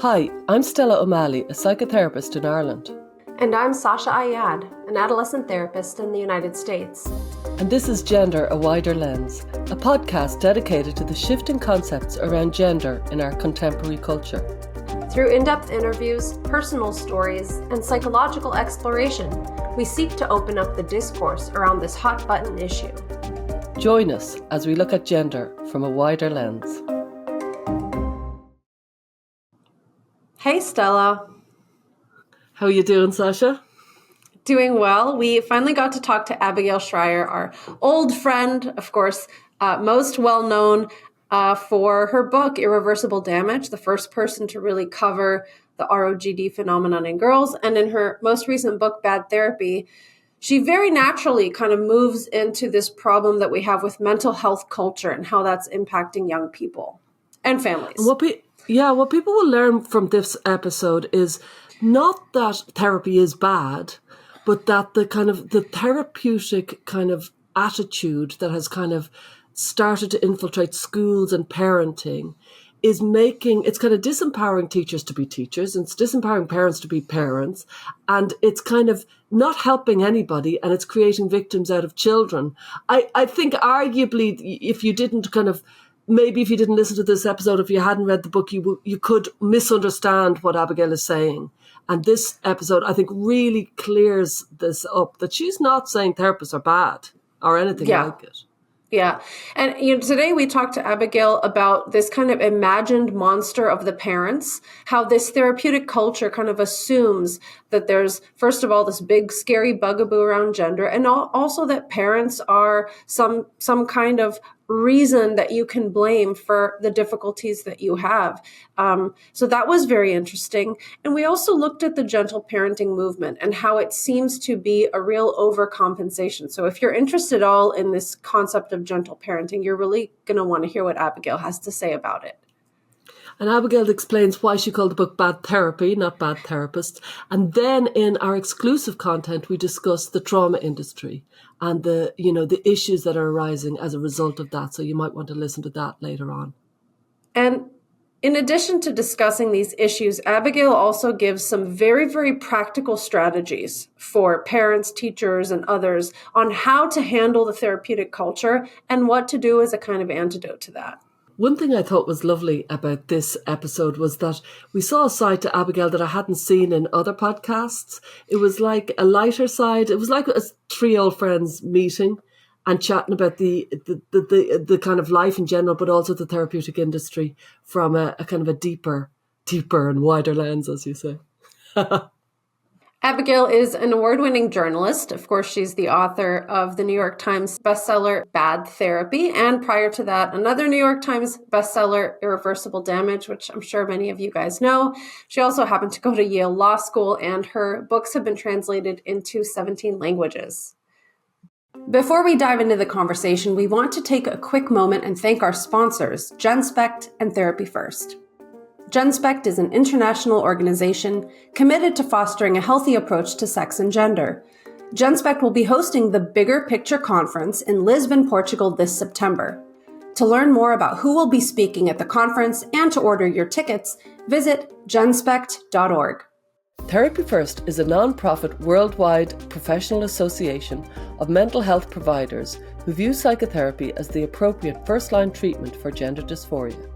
Hi, I'm Stella O'Malley, a psychotherapist in Ireland. And I'm Sasha Ayad, an adolescent therapist in the United States. And this is Gender, a Wider Lens, a podcast dedicated to the shifting concepts around gender in our contemporary culture. Through in-depth interviews, personal stories, and psychological exploration, we seek to open up the discourse around this hot-button issue. Join us as we look at gender from a wider lens. Hey, Stella. How are you doing, Sasha? Doing well. We finally got to talk to Abigail Shrier, our old friend, of course, most well-known for her book, Irreversible Damage, the first person to really cover the ROGD phenomenon in girls. And in her most recent book, Bad Therapy, she very naturally kind of moves into this problem that we have with mental health culture and how that's impacting young people and families. What people will learn from this episode is not that therapy is bad, but that the therapeutic kind of attitude that has kind of started to infiltrate schools and parenting is it's kind of disempowering teachers to be teachers, and it's disempowering parents to be parents, and it's kind of not helping anybody, and it's creating victims out of children. I think arguably if you didn't listen to this episode, if you hadn't read the book, you could misunderstand what Abigail is saying. And this episode, I think, really clears this up, that she's not saying therapists are bad or anything like it. Yeah. And today we talked to Abigail about this kind of imagined monster of the parents, how this therapeutic culture kind of assumes that there's, first of all, this big scary bugaboo around gender, and also that parents are some kind of reason that you can blame for the difficulties that you have. So that was very interesting. And we also looked at the gentle parenting movement and how it seems to be a real overcompensation. So if you're interested at all in this concept of gentle parenting, you're really going to want to hear what Abigail has to say about it. And Abigail explains why she called the book Bad Therapy, not Bad Therapist. And then in our exclusive content, we discuss the trauma industry and the issues that are arising as a result of that. So you might want to listen to that later on. And in addition to discussing these issues, Abigail also gives some very, very practical strategies for parents, teachers, and others on how to handle the therapeutic culture and what to do as a kind of antidote to that. One thing I thought was lovely about this episode was that we saw a side to Abigail that I hadn't seen in other podcasts. It was like a lighter side. It was like three old friends meeting and chatting about the kind of life in general, but also the therapeutic industry from a kind of a deeper and wider lens, as you say. Abigail is an award-winning journalist. Of course, she's the author of the New York Times bestseller, Bad Therapy, and prior to that, another New York Times bestseller, Irreversible Damage, which I'm sure many of you guys know. She also happened to go to Yale Law School, and her books have been translated into 17 languages. Before we dive into the conversation, we want to take a quick moment and thank our sponsors, GenSpect and Therapy First. GenSpect is an international organization committed to fostering a healthy approach to sex and gender. GenSpect will be hosting the Bigger Picture Conference in Lisbon, Portugal this September. To learn more about who will be speaking at the conference and to order your tickets, visit genspect.org. Therapy First is a non-profit worldwide professional association of mental health providers who view psychotherapy as the appropriate first-line treatment for gender dysphoria.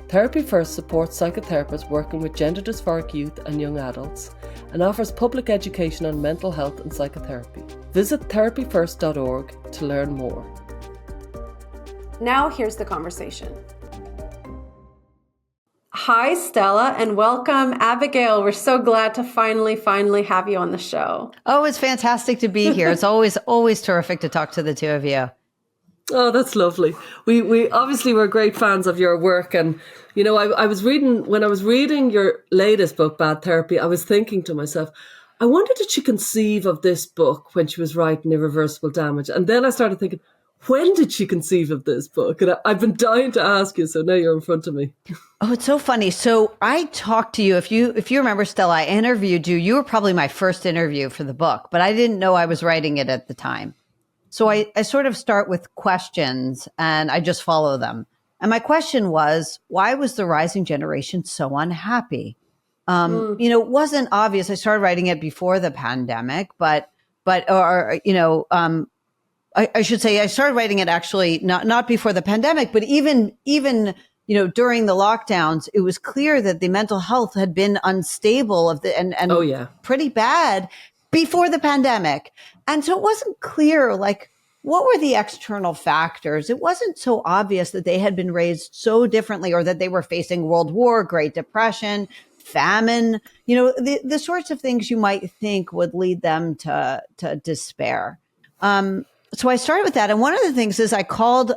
Therapy First supports psychotherapists working with gender dysphoric youth and young adults and offers public education on mental health and psychotherapy. Visit therapyfirst.org to learn more. Now here's the conversation. Hi, Stella, and welcome, Abigail. We're so glad to finally have you on the show. Oh, it's fantastic to be here. It's always terrific to talk to the two of you. Oh, that's lovely. We obviously were great fans of your work. And, when I was reading your latest book, Bad Therapy, I was thinking to myself, I wonder did she conceive of this book when she was writing Irreversible Damage? And then I started thinking, when did she conceive of this book? And I've been dying to ask you, so now you're in front of me. Oh, it's so funny. So I talked to you, if you remember, Stella, I interviewed you. You were probably my first interview for the book, but I didn't know I was writing it at the time. So I sort of start with questions and I just follow them. And my question was, why was the rising generation so unhappy? It wasn't obvious. I started writing it before the pandemic, I should say I started writing it actually not before the pandemic, but even during the lockdowns, it was clear that the mental health had been unstable and pretty bad before the pandemic. And so it wasn't clear, like, what were the external factors? It wasn't so obvious that they had been raised so differently, or that they were facing World War, Great Depression, famine, the sorts of things you might think would lead them to despair. So I started with that. And one of the things is I called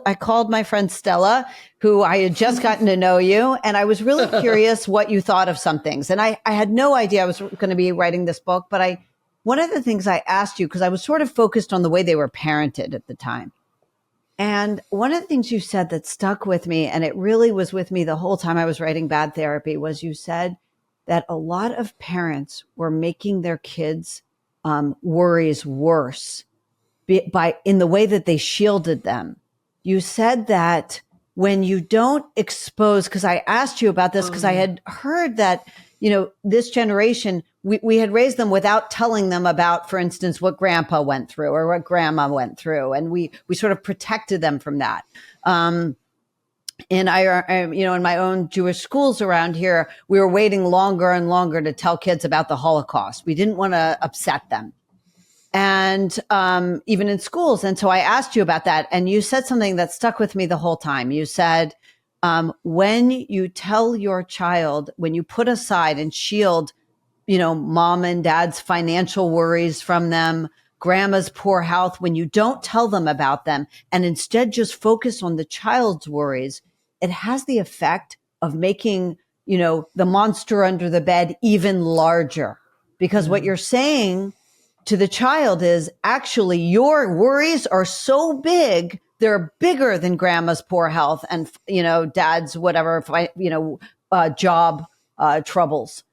my friend Stella, who I had just gotten to know you. And I was really curious what you thought of some things. And I had no idea I was going to be writing this book. But one of the things I asked you, because I was sort of focused on the way they were parented at the time. And one of the things you said that stuck with me, and it really was with me the whole time I was writing Bad Therapy, was you said that a lot of parents were making their kids' worries worse in the way that they shielded them. You said that when you don't expose, because I asked you about this, because I had heard that, this generation, we had raised them without telling them about, for instance, what grandpa went through or what grandma went through. And we sort of protected them from that. And in my own Jewish schools around here, we were waiting longer and longer to tell kids about the Holocaust. We didn't want to upset them. And even in schools. And so I asked you about that. And you said something that stuck with me the whole time. You said, when you tell your child, when you put aside and shield, mom and dad's financial worries from them, grandma's poor health, when you don't tell them about them and instead just focus on the child's worries, it has the effect of making, the monster under the bed even larger. Because what you're saying to the child is, actually, your worries are so big, they're bigger than grandma's poor health and, dad's whatever, job troubles.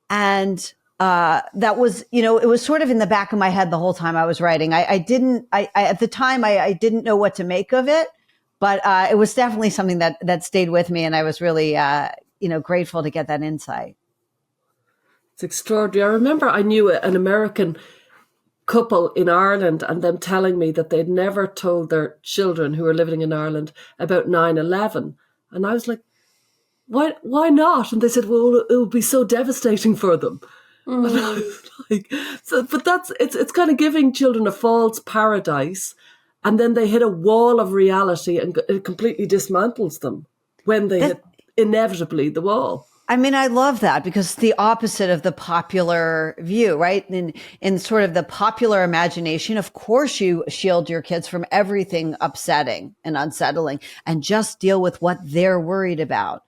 And that was, it was sort of in the back of my head the whole time I was writing. At the time, I didn't know what to make of it, but it was definitely something that stayed with me. And I was really, grateful to get that insight. It's extraordinary. I remember I knew an American couple in Ireland, and them telling me that they'd never told their children who were living in Ireland about 9/11. And I was like, why not? And they said, well, it would be so devastating for them. And I was like, but it's kind of giving children a false paradise, and then they hit a wall of reality and it completely dismantles them when they hit inevitably the wall. I mean, I love that, because it's the opposite of the popular view, right? In sort of the popular imagination, of course, you shield your kids from everything upsetting and unsettling and just deal with what they're worried about.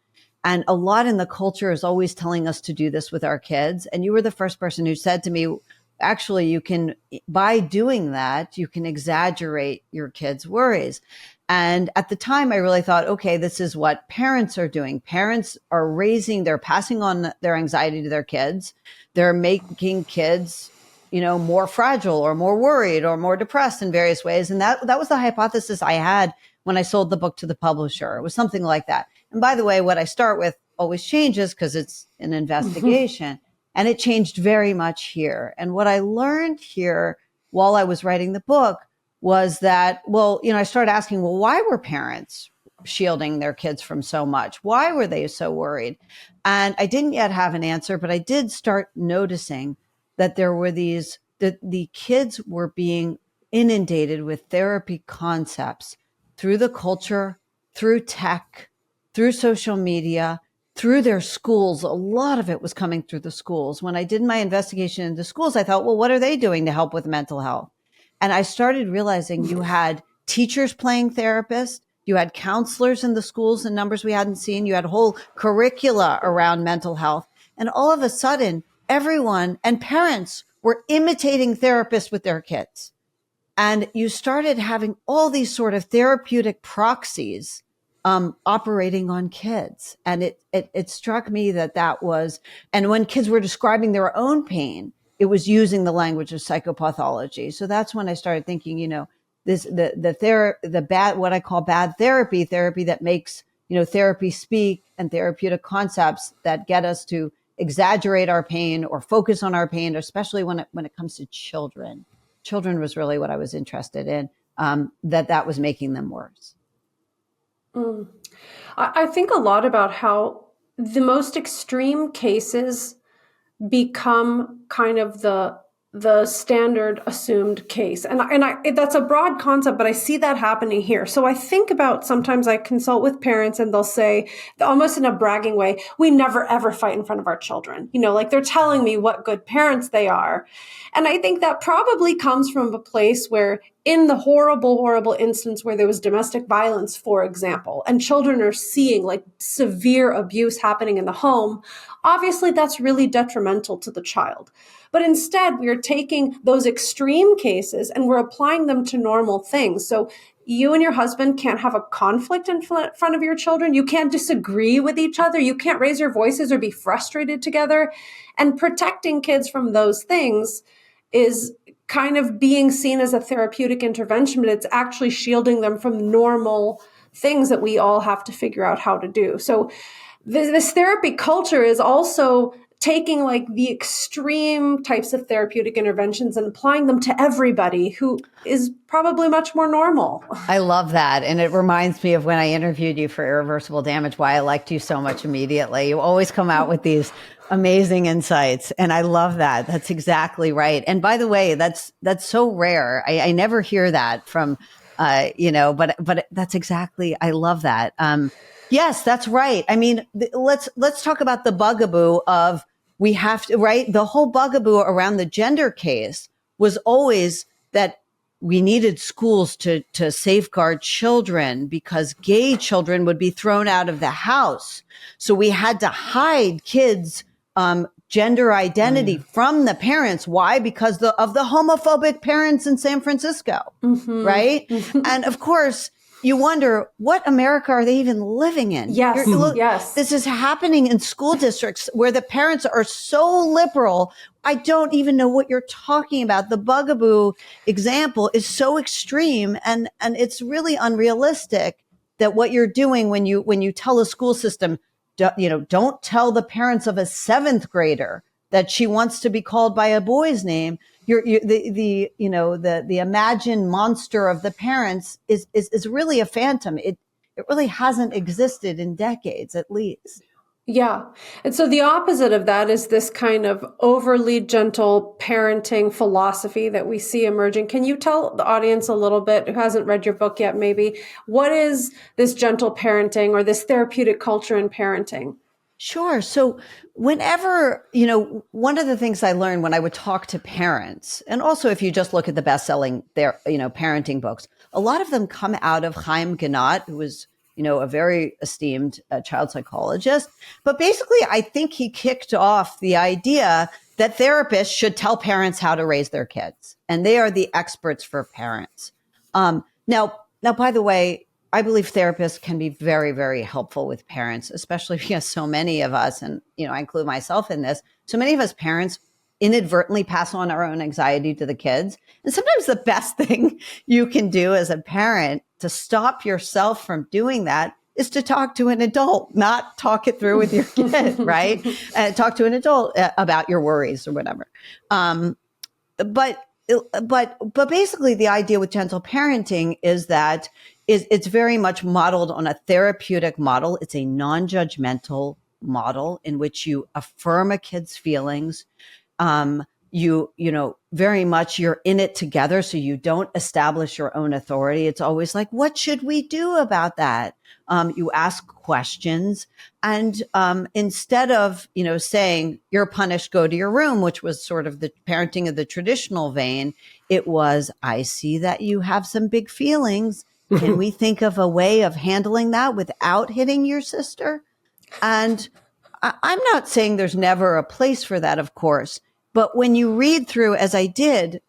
And a lot in the culture is always telling us to do this with our kids. And you were the first person who said to me, actually, by doing that, you can exaggerate your kids' worries. And at the time, I really thought, okay, this is what parents are doing. Parents are they're passing on their anxiety to their kids. They're making kids, more fragile or more worried or more depressed in various ways. And that was the hypothesis I had when I sold the book to the publisher. It was something like that. And by the way, what I start with always changes because it's an investigation. And it changed very much here. And what I learned here while I was writing the book was that, I started asking, why were parents shielding their kids from so much? Why were they so worried? And I didn't yet have an answer, but I did start noticing that there were the kids were being inundated with therapy concepts through the culture, through tech, through social media, through their schools. A lot of it was coming through the schools. When I did my investigation into schools, I thought, well, what are they doing to help with mental health? And I started realizing you had teachers playing therapists, you had counselors in the schools in numbers we hadn't seen, you had whole curricula around mental health. And all of a sudden, everyone and parents were imitating therapists with their kids. And you started having all these sort of therapeutic proxies operating on kids. And it struck me that was, and when kids were describing their own pain, it was using the language of psychopathology. So that's when I started thinking, what I call bad therapy that makes, therapy speak, and therapeutic concepts that get us to exaggerate our pain or focus on our pain, especially when it comes to children. Children was really what I was interested in, that was making them worse. I think a lot about how the most extreme cases become kind of the standard assumed case. And that's a broad concept, but I see that happening here. So I think about, sometimes I consult with parents and they'll say, almost in a bragging way, we never ever fight in front of our children. Like they're telling me what good parents they are. And I think that probably comes from a place where, in the horrible, horrible instance where there was domestic violence, for example, and children are seeing like severe abuse happening in the home, obviously that's really detrimental to the child. But instead, we are taking those extreme cases and we're applying them to normal things. So you and your husband can't have a conflict in front of your children. You can't disagree with each other. You can't raise your voices or be frustrated together. And protecting kids from those things is kind of being seen as a therapeutic intervention, but it's actually shielding them from normal things that we all have to figure out how to do. So this therapy culture is also taking like the extreme types of therapeutic interventions and applying them to everybody who is probably much more normal. I love that. And it reminds me of when I interviewed you for Irreversible Damage, why I liked you so much immediately. You always come out with these amazing insights. And I love that. That's exactly right. And by the way, that's so rare. I never hear that from, but that's exactly, I love that. Yes, that's right. I mean, let's talk about the bugaboo of, we have to, right? The whole bugaboo around the gender case was always that we needed schools to safeguard children because gay children would be thrown out of the house. So we had to hide kids' gender identity from the parents. Why? Because of the homophobic parents in San Francisco, right? And of course, you wonder, what America are they even living in? Yes, yes. This is happening in school districts where the parents are so liberal. I don't even know what you're talking about. The bugaboo example is so extreme, and it's really unrealistic that what you're doing when you tell a school system, don't tell the parents of a 7th grader that she wants to be called by a boy's name. The imagined monster of the parents is really a phantom. It really hasn't existed in decades, at least. Yeah. And so the opposite of that is this kind of overly gentle parenting philosophy that we see emerging. Can you tell the audience a little bit, who hasn't read your book yet, maybe, what is this gentle parenting or this therapeutic culture in parenting? Sure. So whenever, one of the things I learned when I would talk to parents, and also if you just look at the best-selling parenting books, a lot of them come out of Chaim Ginott, who was, a very esteemed child psychologist. But basically, I think he kicked off the idea that therapists should tell parents how to raise their kids, and they are the experts for parents. Now, by the way, I believe therapists can be very, very helpful with parents, especially because so many of us, and I include myself in this, so many of us parents inadvertently pass on our own anxiety to the kids. And sometimes the best thing you can do as a parent to stop yourself from doing that is to talk to an adult, not talk it through with your kid, right? Talk to an adult about your worries or whatever. But basically the idea with gentle parenting is that it's very much modeled on a therapeutic model. It's a non-judgmental model in which you affirm a kid's feelings. Very much you're in it together. So you don't establish your own authority. It's always like, what should we do about that? You ask questions, and instead of, saying you're punished, go to your room, which was sort of the parenting of the traditional vein, it was, I see that you have some big feelings. Can we think of a way of handling that without hitting your sister? And I'm not saying there's never a place for that, of course. But when you read through, as I did,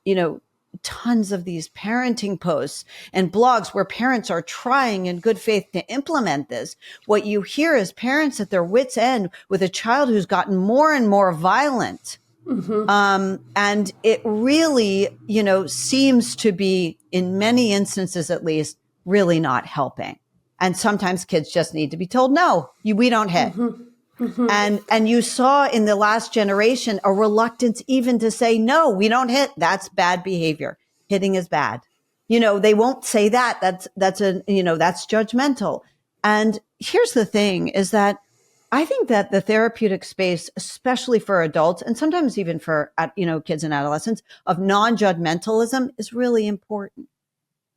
tons of these parenting posts and blogs where parents are trying in good faith to implement this, what you hear is parents at their wits' end with a child who's gotten more and more violent. And it really, seems to be, in many instances at least, really not helping. And sometimes kids just need to be told, no, we don't hit. And you saw in the last generation a reluctance even to say, no, we don't hit. That's bad behavior. Hitting is bad. They won't say that. That's that's judgmental. And here's the thing is that I think that the therapeutic space, especially for adults and sometimes even for, kids and adolescents, of non-judgmentalism is really important.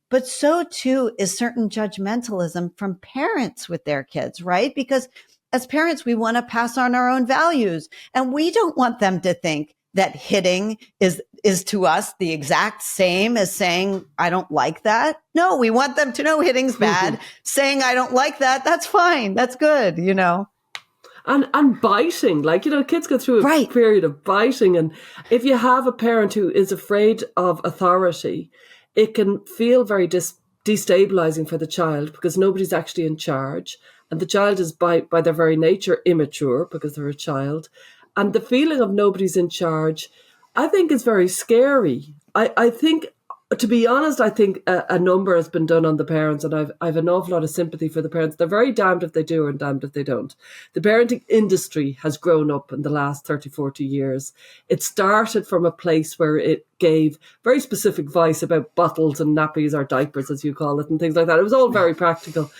But so too is certain judgmentalism from parents with their kids, right? Because as parents, we want to pass on our own values, and we don't want them to think that hitting is to us the exact same as saying, I don't like that. No, we want them to know hitting's bad. Saying I don't like that, that's fine. That's good, And biting, kids go through a period of biting. And if you have a parent who is afraid of authority, it can feel very destabilizing for the child because nobody's actually in charge. And the child is by their very nature immature because they're a child. And the feeling of nobody's in charge, I think, is very scary. I think, to be honest, I think a number has been done on the parents, and I've an awful lot of sympathy for the parents. They're very damned if they do and damned if they don't. The parenting industry has grown up in the last 30, 40 years. It started from a place where it gave very specific advice about bottles and nappies or diapers, as you call it, and things like that. It was all very practical.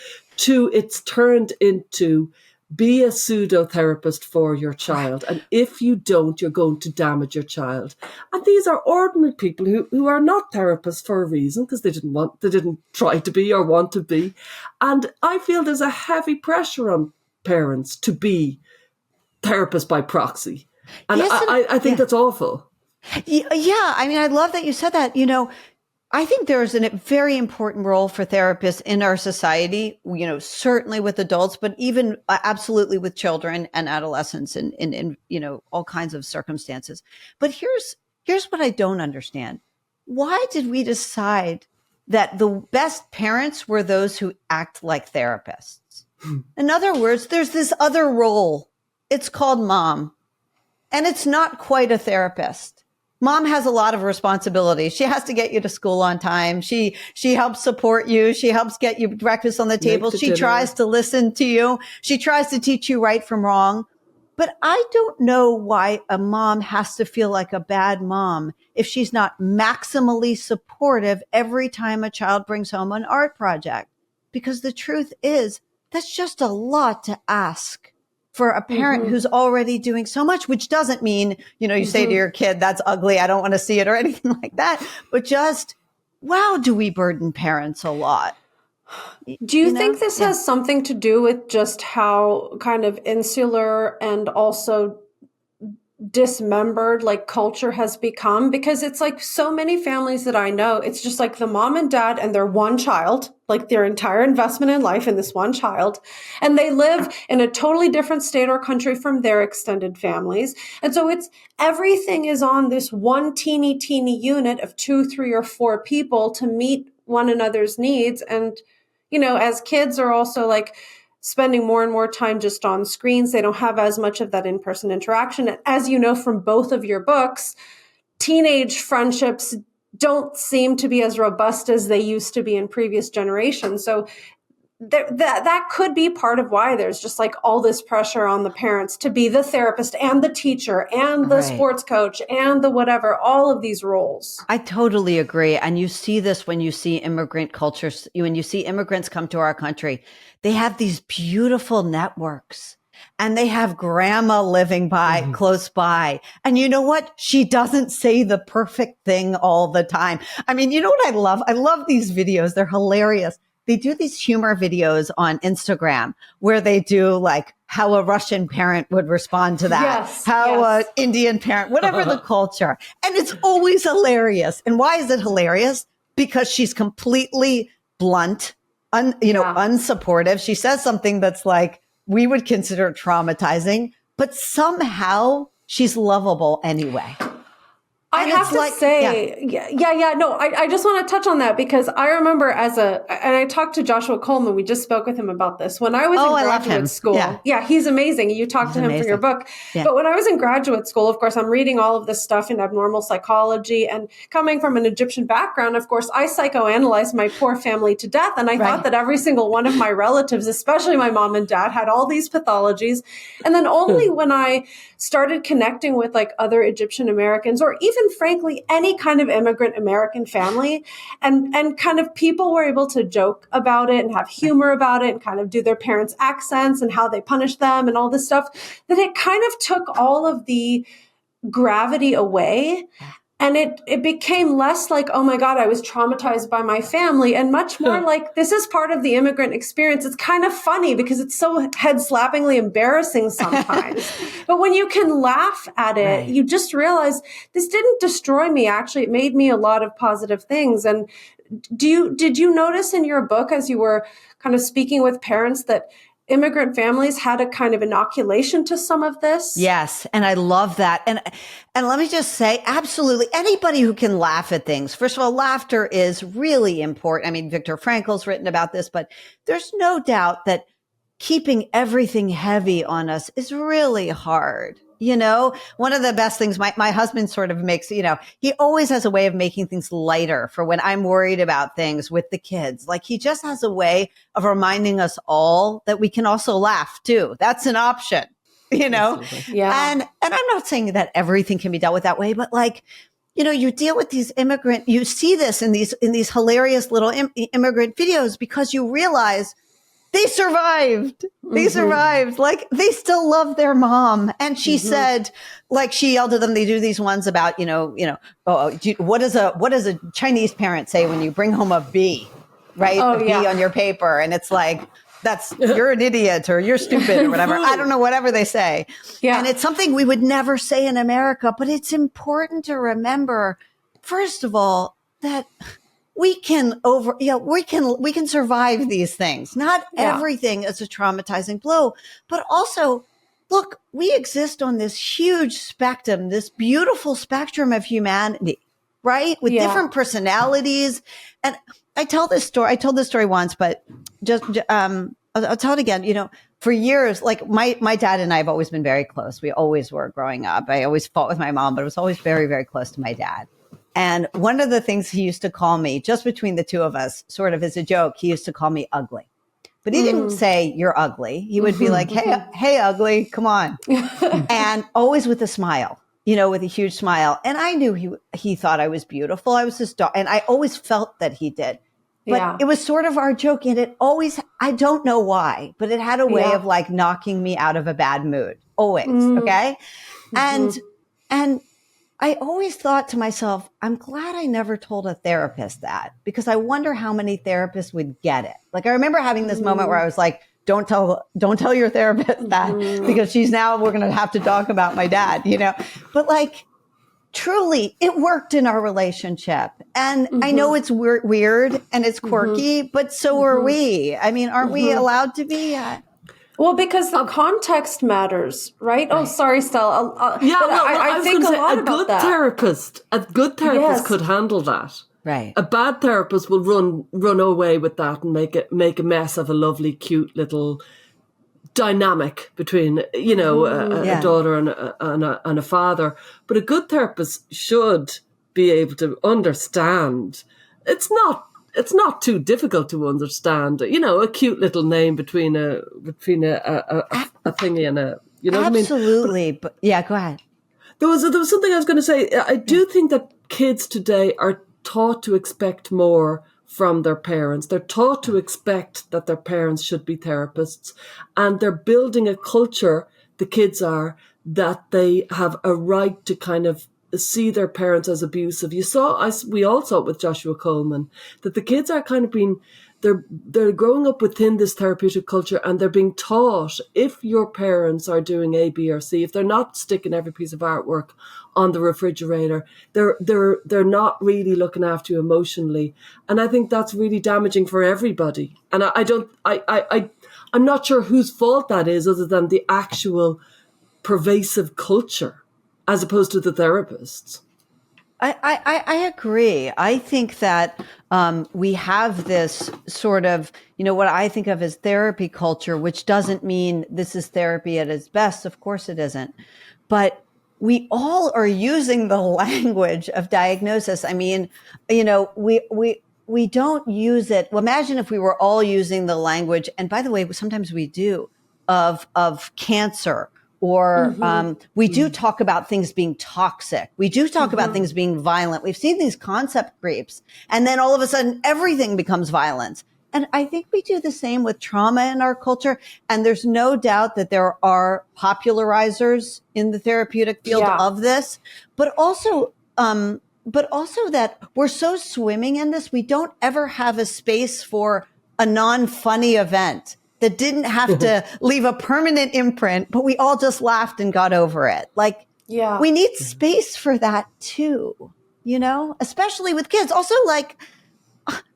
It's turned into be a pseudo-therapist for your child. And if you don't, you're going to damage your child. And these are ordinary people who are not therapists for a reason, because they didn't try to be or want to be. And I feel there's a heavy pressure on parents to be therapists by proxy. And yes, I think that's awful. Yeah. I mean, I love that you said that. I think there's a very important role for therapists in our society, certainly with adults, but even absolutely with children and adolescents in all kinds of circumstances. But here's what I don't understand. Why did we decide that the best parents were those who act like therapists? In other words, there's this other role. It's called mom, and it's not quite a therapist. Mom has a lot of responsibility. She has to get you to school on time. She helps support you. She helps get you breakfast on the table. She tries to listen to you. She tries to teach you right from wrong. But I don't know why a mom has to feel like a bad mom if she's not maximally supportive every time a child brings home an art project. Because the truth is, that's just a lot to ask for a parent who's already doing so much, which doesn't mean, you say to your kid, that's ugly, I don't want to see it or anything like that. But just, wow, do we burden parents a lot? Do you think this has something to do with just how kind of insular and also dismembered culture has become? Because it's so many families that I know, it's just the mom and dad and their one child, their entire investment in life in this one child, and they live in a totally different state or country from their extended families. And so everything is on this one teeny unit of 2, 3, or 4 people to meet one another's needs. And as kids are also spending more and more time just on screens, they don't have as much of that in-person interaction. And as you know from both of your books, teenage friendships don't seem to be as robust as they used to be in previous generations. So that could be part of why there's just all this pressure on the parents to be the therapist and the teacher and the sports coach and the whatever, all of these roles. I totally agree. And you see this when you see immigrant cultures, when you see immigrants come to our country, they have these beautiful networks. And they have grandma living close by. And you know what? She doesn't say the perfect thing all the time. I mean, you know what I love? I love these videos. They're hilarious. They do these humor videos on Instagram where they do how a Russian parent would respond to that, an Indian parent, whatever the culture. And it's always hilarious. And why is it hilarious? Because she's completely blunt, unsupportive. She says something that's we would consider traumatizing, but somehow she's lovable anyway. I have to say, no, I just want to touch on that because I remember and I talked to Joshua Coleman, we just spoke with him about this. When I was in graduate school, he's amazing. You talked to him for your book. Yeah. But when I was in graduate school, of course, I'm reading all of this stuff in abnormal psychology, and coming from an Egyptian background, of course, I psychoanalyzed my poor family to death. And I thought that every single one of my relatives, especially my mom and dad, had all these pathologies. And then only when I started connecting with like other Egyptian Americans, or even frankly, any kind of immigrant American family, and kind of people were able to joke about it and have humor about it and kind of do their parents' accents and how they punish them and all this stuff, that it kind of took all of the gravity away. And it became less like, oh my God, I was traumatized by my family, and much more like, this is part of the immigrant experience. It's kind of funny because it's so head-slappingly embarrassing sometimes. But when you can laugh at it, you just realize this didn't destroy me. Actually, it made me a lot of positive things. And did you notice in your book, as you were kind of speaking with parents, that immigrant families had a kind of inoculation to some of this? Yes. And I love that. And let me just say, absolutely, anybody who can laugh at things. First of all, laughter is really important. I mean, Viktor Frankl's written about this, but there's no doubt that keeping everything heavy on us is really hard. You know, one of the best things my husband sort of makes, you know, he always has a way of making things lighter for when I'm worried about things with the kids. Like, he just has a way of reminding us all that we can also laugh too. That's an option, you know? Yeah. And I'm not saying that everything can be dealt with that way, but like, you know, you deal with these you see this in these hilarious little immigrant videos, because you realize they survived. They survived. Like, they still love their mom. And she said, like, she yelled at them. They do these ones about, what does a Chinese parent say when you bring home a B, right? A B on your paper. And it's like, you're an idiot, or you're stupid, or whatever. I don't know, whatever they say. Yeah. And it's something we would never say in America, but it's important to remember, first of all, that we can survive these things. Not everything is a traumatizing blow, but also, look, we exist on this huge spectrum, this beautiful spectrum of humanity, right? With different personalities. And I told this story once, but I'll tell it again. You know, for years, like my dad and I have always been very close. We always were growing up. I always fought with my mom, but I was always very, very close to my dad. And one of the things he used to call me, just between the two of us, sort of as a joke, he used to call me ugly. But he didn't say, you're ugly. He would be like, hey, ugly, come on. And always with a smile, you know, with a huge smile. And I knew he thought I was beautiful. I was his daughter. And I always felt that he did. But it was sort of our joke. And it always, I don't know why, but it had a way of like knocking me out of a bad mood. Always. Okay. And I always thought to myself, I'm glad I never told a therapist that, because I wonder how many therapists would get it. Like, I remember having this moment where I was like, don't tell your therapist that, because we're going to have to talk about my dad, you know, but like, truly it worked in our relationship. And I know it's weird and it's quirky, but so are we. I mean, aren't we allowed to be? Well, because the context matters, right? Oh, sorry, Stella. I think a lot about that. A good therapist could handle that. Right. A bad therapist will run away with that and make a mess of a lovely, cute little dynamic between, you know, a daughter and a father. But a good therapist should be able to understand. It's not too difficult to understand, you know, a cute little name between a thingy and a, you know what I mean? Absolutely. But yeah, go ahead. There was something I was going to say. I do think that kids today are taught to expect more from their parents. They're taught to expect that their parents should be therapists, and they're building a culture, the kids are, that they have a right to kind of see their parents as abusive. We all saw it with Joshua Coleman, that the kids are kind of they're growing up within this therapeutic culture, and they're being taught, if your parents are doing A, B, or C, if they're not sticking every piece of artwork on the refrigerator, they're not really looking after you emotionally. And I think that's really damaging for everybody. And I'm not sure whose fault that is, other than the actual pervasive culture, as opposed to the therapists. I agree. I think that we have this sort of, what I think of as therapy culture, which doesn't mean this is therapy at its best. Of course it isn't. But we all are using the language of diagnosis. I mean, we don't use it. Well, imagine if we were all using the language. And by the way, sometimes we do of cancer. Or we do talk about things being toxic. We do talk about things being violent. We've seen these concept creeps. And then all of a sudden, everything becomes violence. And I think we do the same with trauma in our culture. And there's no doubt that there are popularizers in the therapeutic field of this, but also that we're so swimming in this, we don't ever have a space for a non-funny event that didn't have to leave a permanent imprint, but we all just laughed and got over it. Like, we need space for that too, especially with kids. Also, like,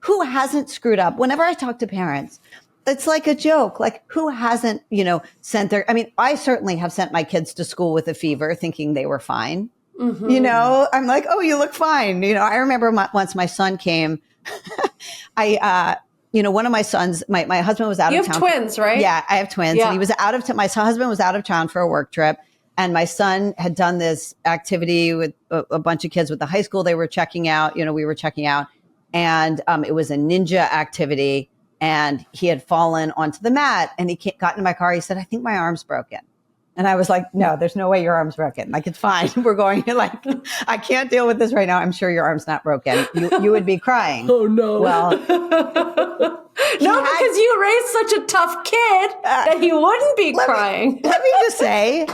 who hasn't screwed up? Whenever I talk to parents, it's like a joke. Like, who hasn't, I certainly have sent my kids to school with a fever thinking they were fine. I'm like, oh, you look fine. I remember once my son came, one of my sons, my husband was out of town. You have twins, right? Yeah, I have twins. Yeah. And he was my husband was out of town for a work trip. And my son had done this activity with a bunch of kids with the high school they were checking out. We were checking out. And it was a ninja activity. And he had fallen onto the mat. And he got in my car. He said, I think my arm's broken. And I was like, no, there's no way your arm's broken. Like, it's fine. We're going to I can't deal with this right now. I'm sure your arm's not broken. You would be crying. Oh, no. Well, because you raised such a tough kid that he wouldn't be crying. Let me just say,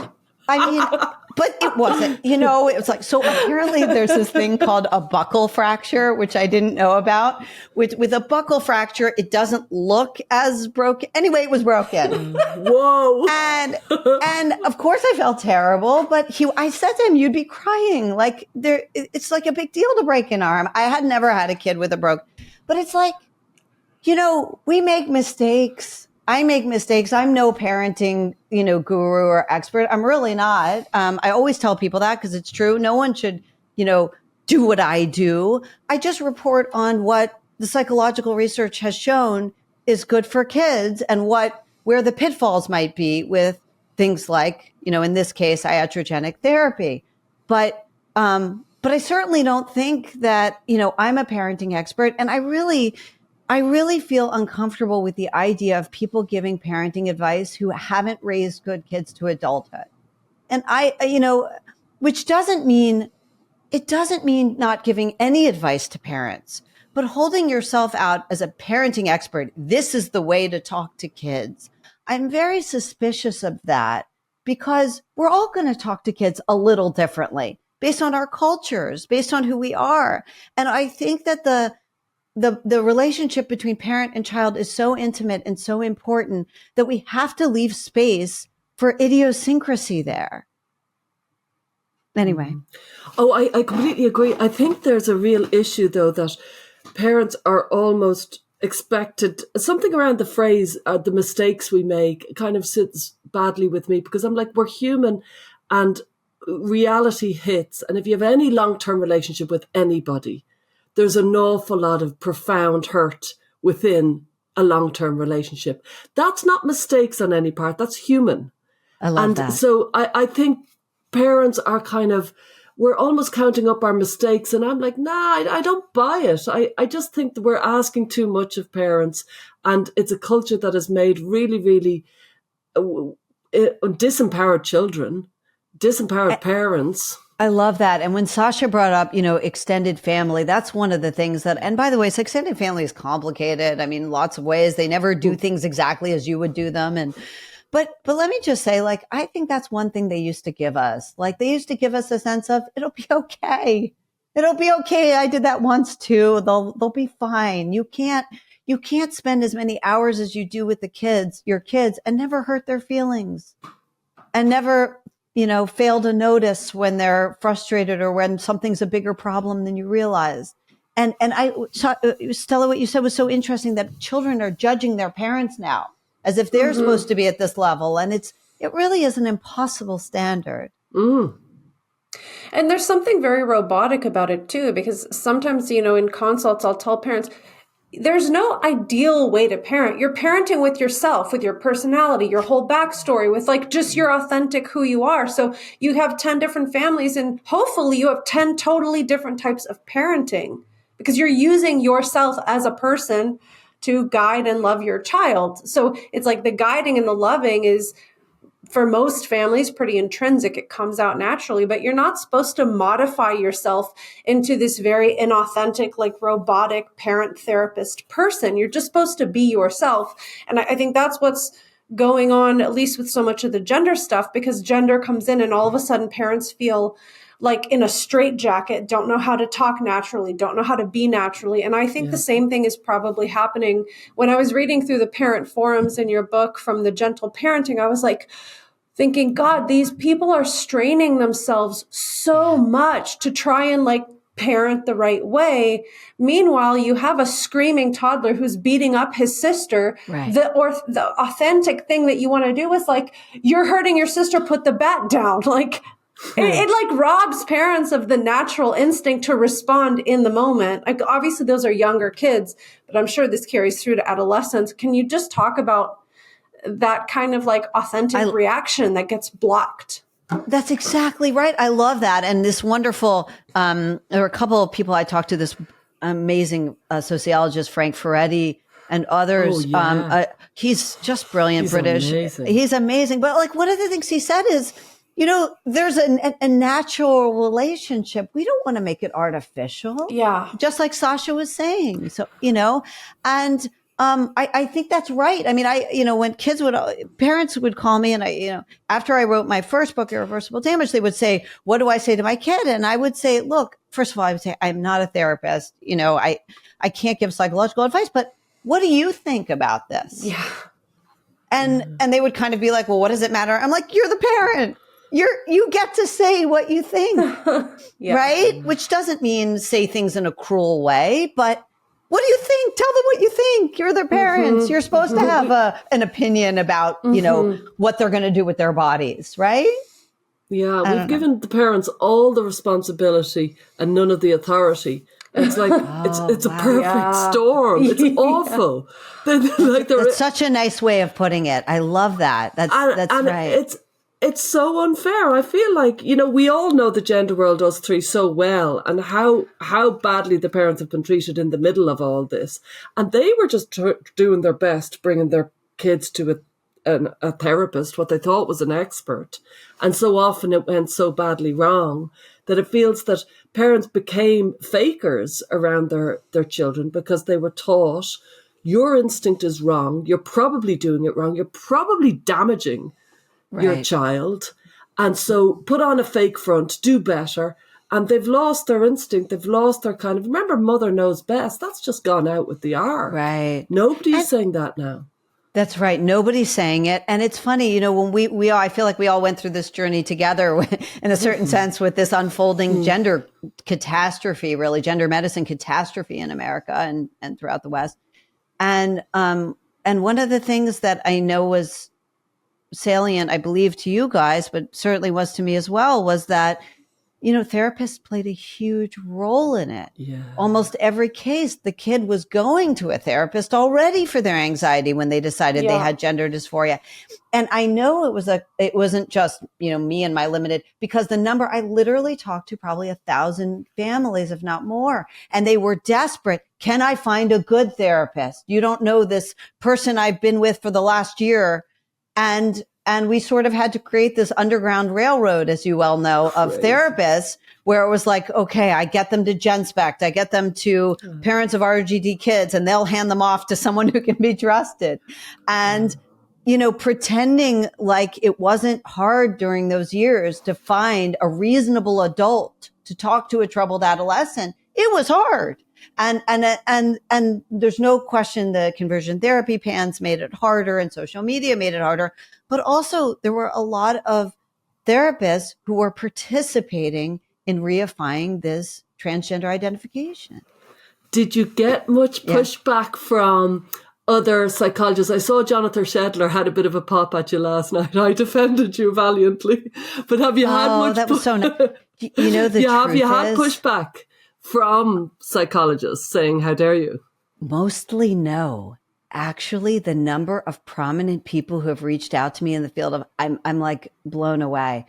but it wasn't, it was like, so apparently there's this thing called a buccal fracture, which I didn't know about. With a buccal fracture, it doesn't look as broken. Anyway, it was broken. Whoa. And of course I felt terrible, but I said to him, you'd be crying. Like, it's like a big deal to break an arm. I had never had a kid with a broke, but it's like, we make mistakes. I make mistakes. I'm no parenting, guru or expert. I'm really not. I always tell people that because it's true. No one should, do what I do. I just report on what the psychological research has shown is good for kids and where the pitfalls might be with things like, in this case, iatrogenic therapy. But I certainly don't think that, I'm a parenting expert. And I really feel uncomfortable with the idea of people giving parenting advice who haven't raised good kids to adulthood. And which doesn't mean not giving any advice to parents, but holding yourself out as a parenting expert. This is the way to talk to kids. I'm very suspicious of that because we're all going to talk to kids a little differently based on our cultures, based on who we are. And I think that the relationship between parent and child is so intimate and so important that we have to leave space for idiosyncrasy there. Anyway. Oh, I completely agree. I think there's a real issue, though, that parents are almost expected. Something around the phrase, the mistakes we make, kind of sits badly with me because I'm like, we're human and reality hits. And if you have any long-term relationship with anybody, there's an awful lot of profound hurt within a long-term relationship. That's not mistakes on any part. That's human. I love that. So I think parents are we're almost counting up our mistakes. And I'm like, nah, I don't buy it. I just think that we're asking too much of parents. And it's a culture that has made really, really disempowered children, disempowered parents. I love that. And when Sasha brought up, extended family, that's one of the things and by the way, extended family is complicated. I mean, lots of ways. They never do things exactly as you would do them. But let me just say, I think that's one thing they used to give us. They used to give us a sense of, it'll be okay. It'll be okay. I did that once too. They'll be fine. You can't spend as many hours as you do with your kids and never hurt their feelings and never, fail to notice when they're frustrated or when something's a bigger problem than you realize. And Stella, what you said was so interesting that children are judging their parents now as if they're supposed to be at this level. And it really is an impossible standard. Mm. And there's something very robotic about it too, because sometimes, in consults, I'll tell parents, there's no ideal way to parent. You're parenting with yourself, with your personality, your whole backstory, with like just your authentic who you are. So you have 10 different families and hopefully you have 10 totally different types of parenting because you're using yourself as a person to guide and love your child. So it's like the guiding and the loving is, for most families, pretty intrinsic. It comes out naturally, but you're not supposed to modify yourself into this very inauthentic, like robotic parent therapist person. You're just supposed to be yourself. And I think that's what's going on, at least with so much of the gender stuff, because gender comes in and all of a sudden parents feel like in a straitjacket, don't know how to talk naturally, don't know how to be naturally. And I think the same thing is probably happening. When I was reading through the parent forums in your book from the Gentle Parenting, I was like thinking, God, these people are straining themselves so much to try and like parent the right way. Meanwhile, you have a screaming toddler who's beating up his sister. Right. The authentic thing that you want to do is like, you're hurting your sister, put the bat down. Like, it like robs parents of the natural instinct to respond in the moment. Like, obviously those are younger kids, but I'm sure this carries through to adolescence. Can you just talk about that kind of like authentic reaction that gets blocked? That's exactly right. I love that. And this wonderful, there were a couple of people I talked to, this amazing sociologist, Frank Ferretti, and others. He's just brilliant. He's British. Amazing. He's amazing. But like one of the things he said is, there's a natural relationship. We don't want to make it artificial. Yeah. Just like Sasha was saying. So, and I think that's right. I mean, when parents would call me and after I wrote my first book, Irreversible Damage, they would say, what do I say to my kid? And I would say, look, first of all, I would say, I'm not a therapist. I can't give psychological advice, but what do you think about this? Yeah. And they would kind of be like, well, what does it matter? I'm like, you're the parent. You get to say what you think, right? Which doesn't mean say things in a cruel way, but what do you think? Tell them what you think. You're their parents. You're supposed to have an opinion about, what they're going to do with their bodies, right? Yeah, we've given the parents all the responsibility and none of the authority. It's like, it's a perfect storm. It's awful. That's such a nice way of putting it. I love that. That's right. It's so unfair. I feel like, we all know the gender world does three so well and how badly the parents have been treated in the middle of all this. And they were just doing their best, bringing their kids to a therapist, what they thought was an expert. And so often it went so badly wrong that it feels that parents became fakers around their children because they were taught your instinct is wrong. You're probably doing it wrong. You're probably damaging your child. And so put on a fake front, do better. And they've lost their instinct. They've lost their kind of, remember, mother knows best. That's just gone out with the R. Right. Nobody's saying that now. That's right. Nobody's saying it. And it's funny, when we all, I feel like we all went through this journey together in a certain sense with this unfolding gender catastrophe, really gender medicine catastrophe in America and throughout the West. And one of the things that I know was salient, I believe, to you guys, but certainly was to me as well, was that, therapists played a huge role in it. Yeah. Almost every case, the kid was going to a therapist already for their anxiety when they decided they had gender dysphoria. And I know it wasn't just, me and my limited, because the number, I literally talked to probably 1,000 families, if not more, and they were desperate. Can I find a good therapist? You don't know this person I've been with for the last year. And we sort of had to create this underground railroad, as you well know, of therapists where it was like, okay, I get them to GenSpect, I get them to parents of RGD kids, and they'll hand them off to someone who can be trusted. And, pretending like it wasn't hard during those years to find a reasonable adult to talk to a troubled adolescent, it was hard. And there's no question the conversion therapy pans made it harder and social media made it harder. But also there were a lot of therapists who were participating in reifying this transgender identification. Did you get much pushback from other psychologists. I saw Jonathan Shedler had a bit of a pop at you last night. I defended you valiantly. But have you had much... that was so nice. You know, have you had pushback from psychologists saying, how dare you? Mostly no. Actually, the number of prominent people who have reached out to me in the field of, I'm like blown away.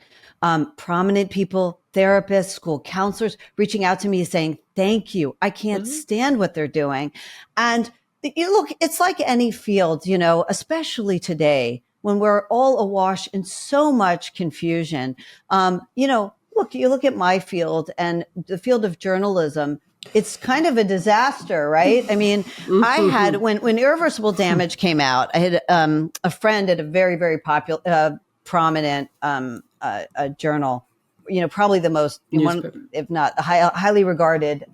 Prominent people, therapists, school counselors reaching out to me saying, thank you. I can't stand what they're doing. And you look, it's like any field, you know, especially today when we're all awash in so much confusion. You know, look, you look at my field and the field of journalism, it's kind of a disaster, right? I mean, I had, when Irreversible Damage came out, I had a friend at a very, very popular, prominent a journal, you know, probably the most, one, if not highly regarded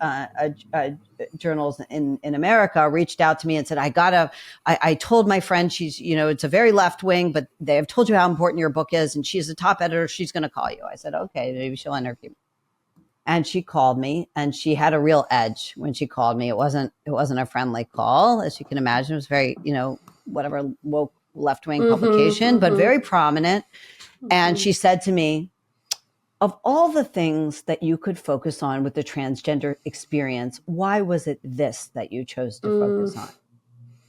journals in America, reached out to me and said, I told my friend, she's, you know, it's a very left wing, but they have told you how important your book is. And she's the top editor. She's going to call you. I said, okay, maybe she'll interview me. And she called me, and she had a real edge when she called me. It wasn't a friendly call, as you can imagine. It was very, you know, whatever woke left-wing publication, but very prominent. And she said to me, of all the things that you could focus on with the transgender experience, why was it this that you chose to focus on?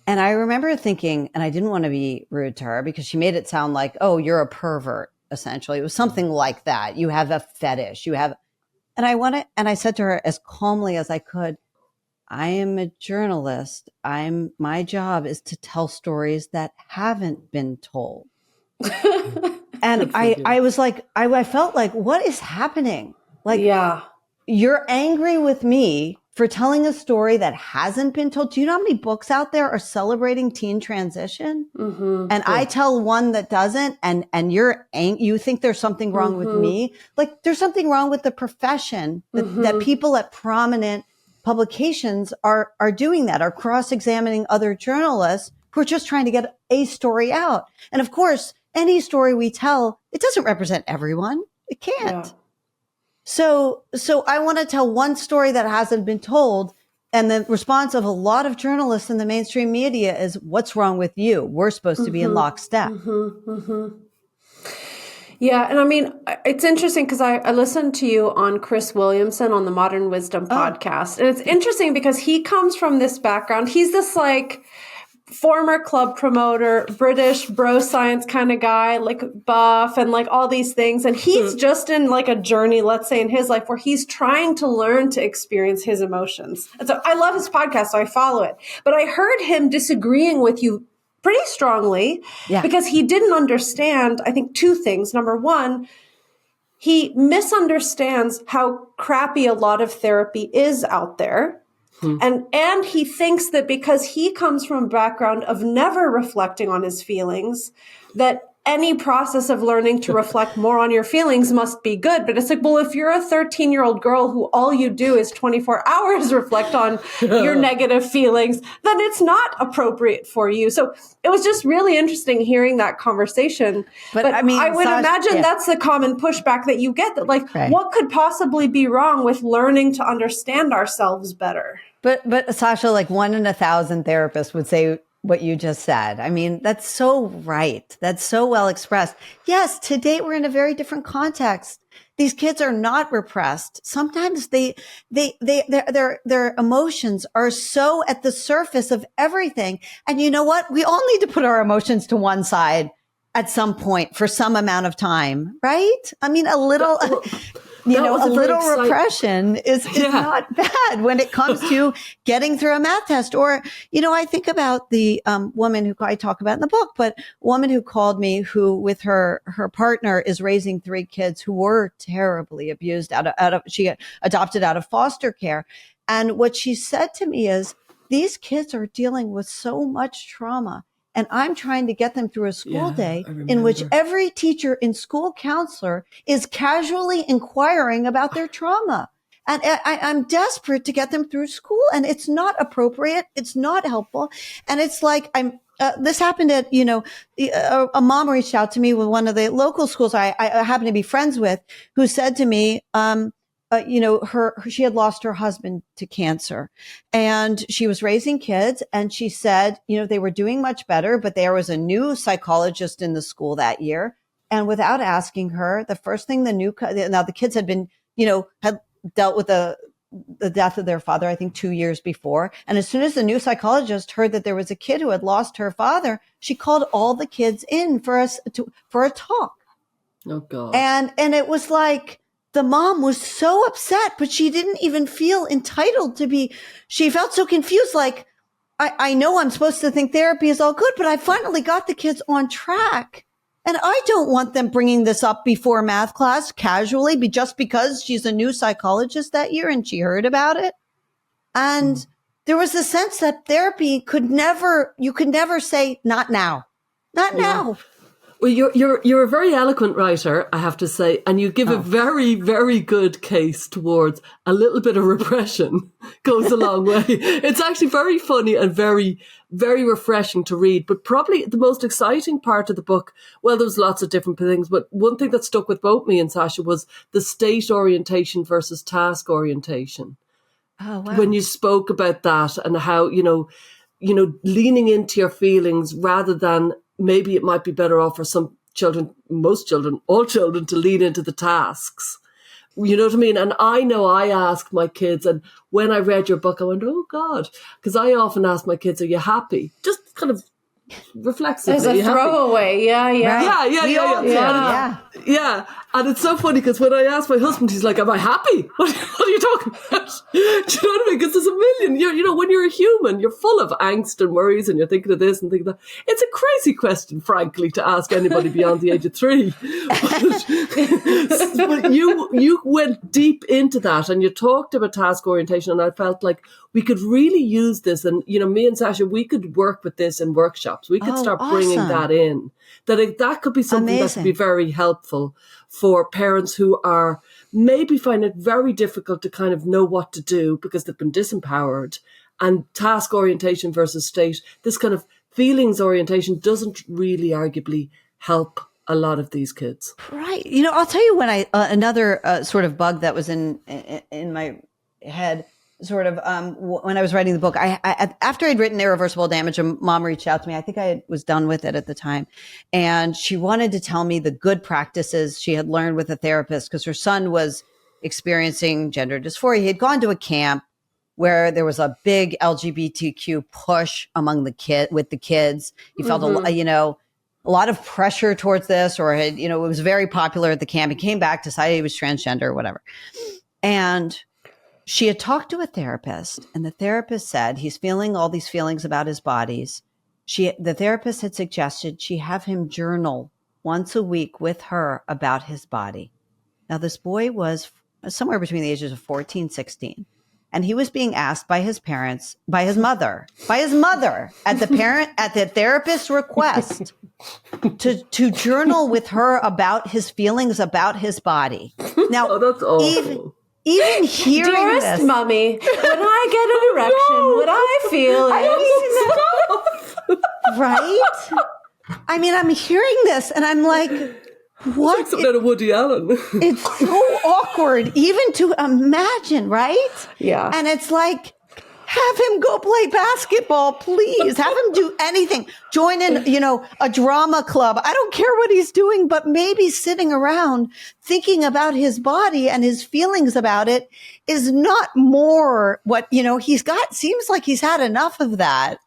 And I remember thinking, and I didn't want to be rude to her because she made it sound like, oh, you're a pervert, essentially. It was something like that. You have a fetish. And I said to her as calmly as I could, I am a journalist. My job is to tell stories that haven't been told. And I was like, I felt like, what is happening? Like, yeah, you're angry with me for telling a story that hasn't been told. Do you know how many books out there are celebrating teen transition? And I tell one that doesn't, and you think there's something wrong with me. Like, there's something wrong with the profession that people at prominent publications are doing that, are cross-examining other journalists who are just trying to get a story out. And of course, any story we tell, it doesn't represent everyone. It can't. Yeah. So I want to tell one story that hasn't been told. And the response of a lot of journalists in the mainstream media is, what's wrong with you? We're supposed to be in lockstep. Yeah. And I mean, it's interesting because I listened to you on Chris Williamson on the Modern Wisdom podcast. And it's interesting because he comes from this background. He's this like former club promoter, British bro science kind of guy, like buff and like all these things. And he's just in like a journey, let's say in his life, where he's trying to learn to experience his emotions. And so I love his podcast, so I follow it. But I heard him disagreeing with you pretty strongly because he didn't understand, I think, two things. Number one, he misunderstands how crappy a lot of therapy is out there. And he thinks that because he comes from a background of never reflecting on his feelings, that any process of learning to reflect more on your feelings must be good. But it's like, well, if you're a 13-year-old girl who all you do is 24 hours reflect on your negative feelings, then it's not appropriate for you. So it was just really interesting hearing that conversation. But I mean, I would imagine that's the common pushback that you get, that like, what could possibly be wrong with learning to understand ourselves better? But Sasha, like 1 in 1,000 therapists would say what you just said. I mean, that's so right. That's so well expressed. Yes, to date, we're in a very different context. These kids are not repressed. Sometimes their emotions are so at the surface of everything. And you know what? We all need to put our emotions to one side at some point for some amount of time, right? I mean, a little repression is not bad when it comes to getting through a math test. Or, you know, I think about the woman who I talk about in the book, but a woman who called me who with her partner is raising 3 kids who were terribly abused she adopted out of foster care. And what she said to me is, these kids are dealing with so much trauma. And I'm trying to get them through a school day in which every teacher and school counselor is casually inquiring about their trauma. And I'm desperate to get them through school, and it's not appropriate. It's not helpful. And it's like, this happened at, you know, a mom reached out to me with one of the local schools I happen to be friends with, who said to me, she had lost her husband to cancer, and she was raising kids. And she said, they were doing much better, but there was a new psychologist in the school that year. And without asking her, the first thing now the kids had been, had dealt with the death of their father, I think 2 years before. And as soon as the new psychologist heard that there was a kid who had lost her father, she called all the kids in for a talk. Oh God. And it was like, the mom was so upset, but she didn't even feel entitled to be. She felt so confused. Like, I know I'm supposed to think therapy is all good, but I finally got the kids on track. And I don't want them bringing this up before math class casually, just because she's a new psychologist that year and she heard about it. And there was a sense that therapy you could never say, not now, not now. Well, you're a very eloquent writer, I have to say, and you give a very, very good case towards a little bit of repression goes a long way. It's actually very funny and very, very refreshing to read. But probably the most exciting part of the book, well, there was lots of different things, but one thing that stuck with both me and Sasha was the state orientation versus task orientation. Oh, wow. When you spoke about that and how, leaning into your feelings rather than maybe it might be better off for some children, most children, all children to lean into the tasks. You know what I mean? And I know I asked my kids, and when I read your book, I went, oh God, because I often ask my kids, are you happy? Just kind of reflexively. As a throwaway. Yeah. Right. Yeah. And it's so funny because when I ask my husband, he's like, am I happy? What are you talking about? Do you know what I mean? Because there's a million, when you're a human, you're full of angst and worries and you're thinking of this and thinking of that. It's a crazy question, frankly, to ask anybody beyond the age of 3. But you went deep into that and you talked about task orientation, and I felt like we could really use this. And, me and Sasha, we could work with this in workshops. We could start bringing that in. That could be something that could be very helpful for parents who are maybe find it very difficult to kind of know what to do because they've been disempowered. And task orientation versus state, this kind of feelings orientation doesn't really arguably help a lot of these kids. Right. I'll tell you when another sort of bug that was in my head, sort of when I was writing the book, I after I'd written Irreversible Damage, a mom reached out to me. I think I was done with it at the time. And she wanted to tell me the good practices she had learned with a therapist because her son was experiencing gender dysphoria. He had gone to a camp where there was a big LGBTQ push among the kids. He felt, a lot of pressure towards this, or had, it was very popular at the camp. He came back, decided he was transgender or whatever. And she had talked to a therapist, and the therapist said he's feeling all these feelings about his bodies. The therapist had suggested she have him journal once a week with her about his body. Now, this boy was somewhere between the ages of 14, 16, and he was being asked by his parents, by his mother, at the therapist's request, to journal with her about his feelings about his body. Now, that's awful. Even hearing Dearest this, Mummy, when I get an erection, what I feel is... right? I mean, I'm hearing this and I'm like, what? It's like something out of Woody Allen. It's so awkward even to imagine, right? Yeah. And it's like, have him go play basketball, please. Have him do anything. Join in, a drama club. I don't care what he's doing, but maybe sitting around thinking about his body and his feelings about it is not more what, he's got. Seems like he's had enough of that.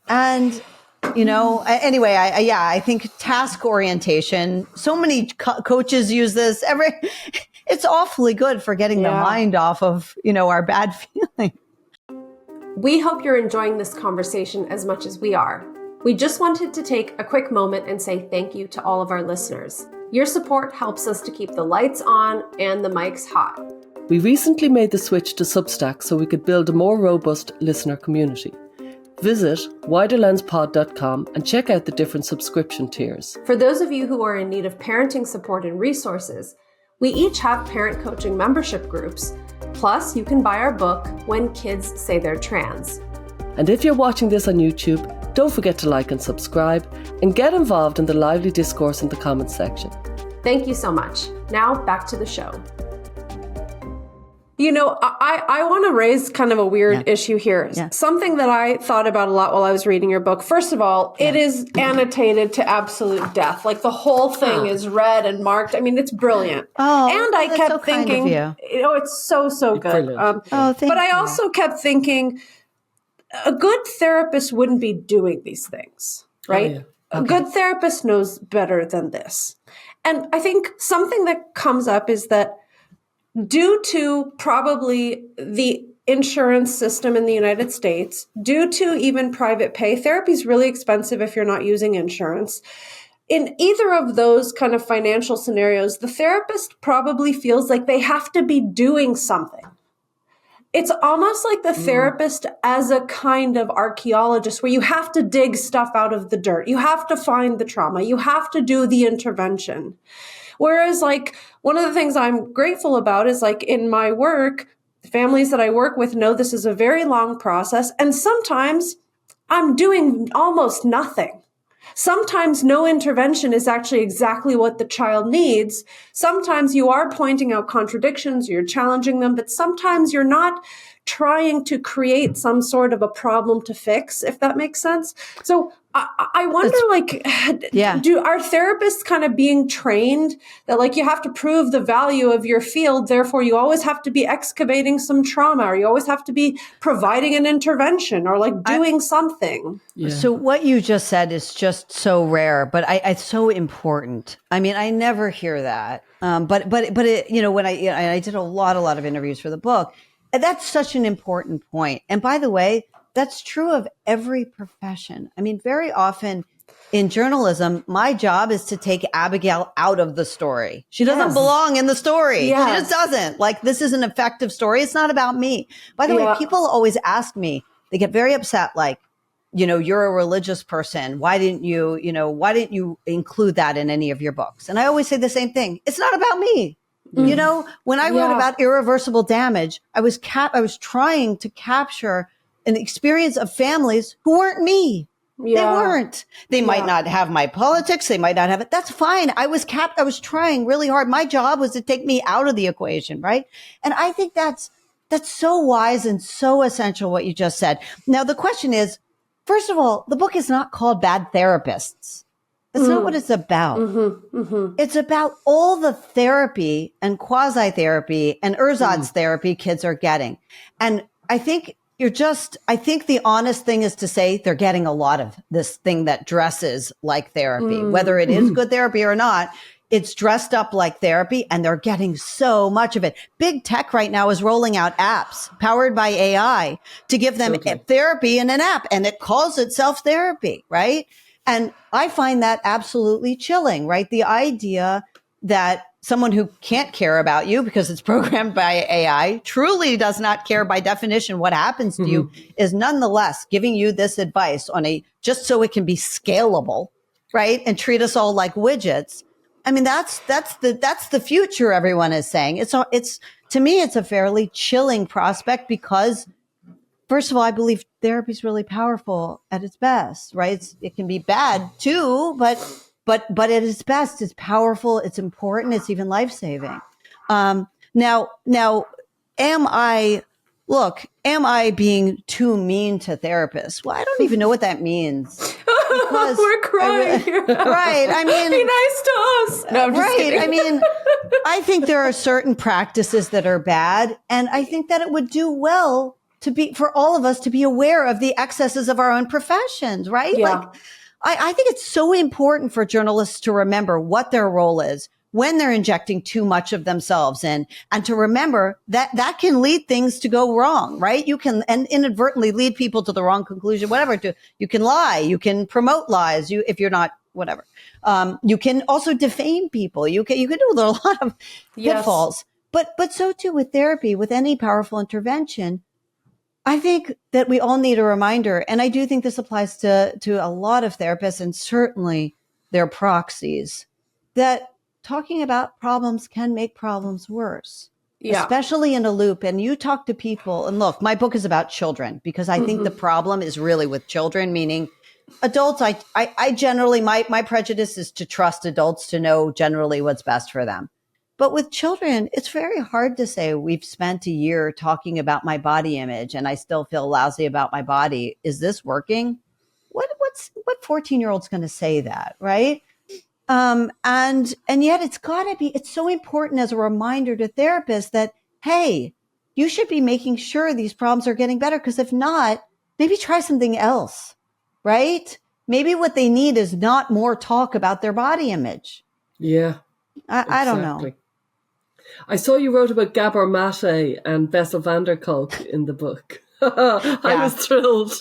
And, anyway, I think task orientation, so many coaches use this. It's awfully good for getting the mind off of, our bad feelings. We hope you're enjoying this conversation as much as we are. We just wanted to take a quick moment and say thank you to all of our listeners. Your support helps us to keep the lights on and the mics hot. We recently made the switch to Substack so we could build a more robust listener community. Visit widerlenspod.com and check out the different subscription tiers. For those of you who are in need of parenting support and resources, we each have parent coaching membership groups. Plus, you can buy our book, When Kids Say They're Trans. And if you're watching this on YouTube, don't forget to like and subscribe and get involved in the lively discourse in the comments section. Thank you so much. Now, back to the show. I want to raise kind of a weird issue here. Yeah. Something that I thought about a lot while I was reading your book. First of all, it is annotated to absolute death. Like the whole thing is read and marked. I mean, it's brilliant. Oh, and I kept so kind thinking, of you. it's so good. Thank but I you. also kept thinking, a good therapist wouldn't be doing these things, right? yeah. A good therapist knows better than this. And I think something that comes up is that due to probably the insurance system in the United States, due to even private pay, therapy is really expensive if you're not using insurance. In either of those kind of financial scenarios, the therapist probably feels like they have to be doing something. It's almost like the therapist as a kind of archaeologist where you have to dig stuff out of the dirt. You have to find the trauma. You have to do the intervention. Whereas like one of the things I'm grateful about is like in my work, families that I work with know this is a very long process. And sometimes I'm doing almost nothing. Sometimes no intervention is actually exactly what the child needs. Sometimes you are pointing out contradictions, you're challenging them, but sometimes you're not trying to create some sort of a problem to fix, if that makes sense. So I wonder, are therapists kind of being trained that like you have to prove the value of your field, therefore you always have to be excavating some trauma, or you always have to be providing an intervention or like doing something? Yeah. So what you just said is just so rare, but it's so important. I mean, I never hear that. But it, when I did a lot of interviews for the book, and that's such an important point. And by the way, that's true of every profession. I mean, very often in journalism, my job is to take Abigail out of the story. She doesn't belong in the story. Yes. She just doesn't. Like, this is an effective story. It's not about me. By the way, people always ask me, they get very upset, like, you're a religious person. Why didn't you include that in any of your books? And I always say the same thing. It's not about me. When I wrote about irreversible damage, I was trying to capture an experience of families who weren't me. They weren't. They might not have my politics. They might not have it. That's fine. I was trying really hard. My job was to take me out of the equation, right? And I think that's so wise and so essential what you just said. Now, the question is, first of all, the book is not called Bad Therapists. That's not what it's about. It's about all the therapy and quasi-therapy and ersatz therapy kids are getting. And I think the honest thing is to say they're getting a lot of this thing that dresses like therapy, whether it is good therapy or not. It's dressed up like therapy and they're getting so much of it. Big tech right now is rolling out apps powered by AI to give them therapy in an app, and it calls itself therapy, right? And I find that absolutely chilling, right? The idea that someone who can't care about you because it's programmed by AI truly does not care by definition what happens to you is nonetheless giving you this advice just so it can be scalable, right? And treat us all like widgets. I mean, that's the future everyone is saying. It's to me, it's a fairly chilling prospect because, first of all, I believe therapy is really powerful at its best, right? It can be bad too, but at its best, it's powerful, it's important, it's even life-saving. Now, am I being too mean to therapists? Well, I don't even know what that means. We're crying here. Right. I mean, be nice to us. No, I'm just kidding. I mean, I think there are certain practices that are bad, and I think that it would do well for all of us to be aware of the excesses of our own professions, right? Yeah. Like, I think it's so important for journalists to remember what their role is when they're injecting too much of themselves in, and to remember that can lead things to go wrong, right? You can and inadvertently lead people to the wrong conclusion, whatever. You can lie, you can promote lies, if you're not whatever. You can also defame people. You can do a lot of pitfalls. But so too with therapy, with any powerful intervention. I think that we all need a reminder, and I do think this applies to a lot of therapists and certainly their proxies, that talking about problems can make problems worse, especially in a loop. And you talk to people, and look, my book is about children because I think the problem is really with children, meaning adults. I generally, my prejudice is to trust adults to know generally what's best for them. But with children, it's very hard to say we've spent a year talking about my body image and I still feel lousy about my body. Is this working? What 14-year-old's going to say that, right? And yet it's so important as a reminder to therapists that, hey, you should be making sure these problems are getting better. Because if not, maybe try something else, right? Maybe what they need is not more talk about their body image. Yeah. I don't know. I saw you wrote about Gabor Mate and Bessel van der Kolk in the book. I was thrilled.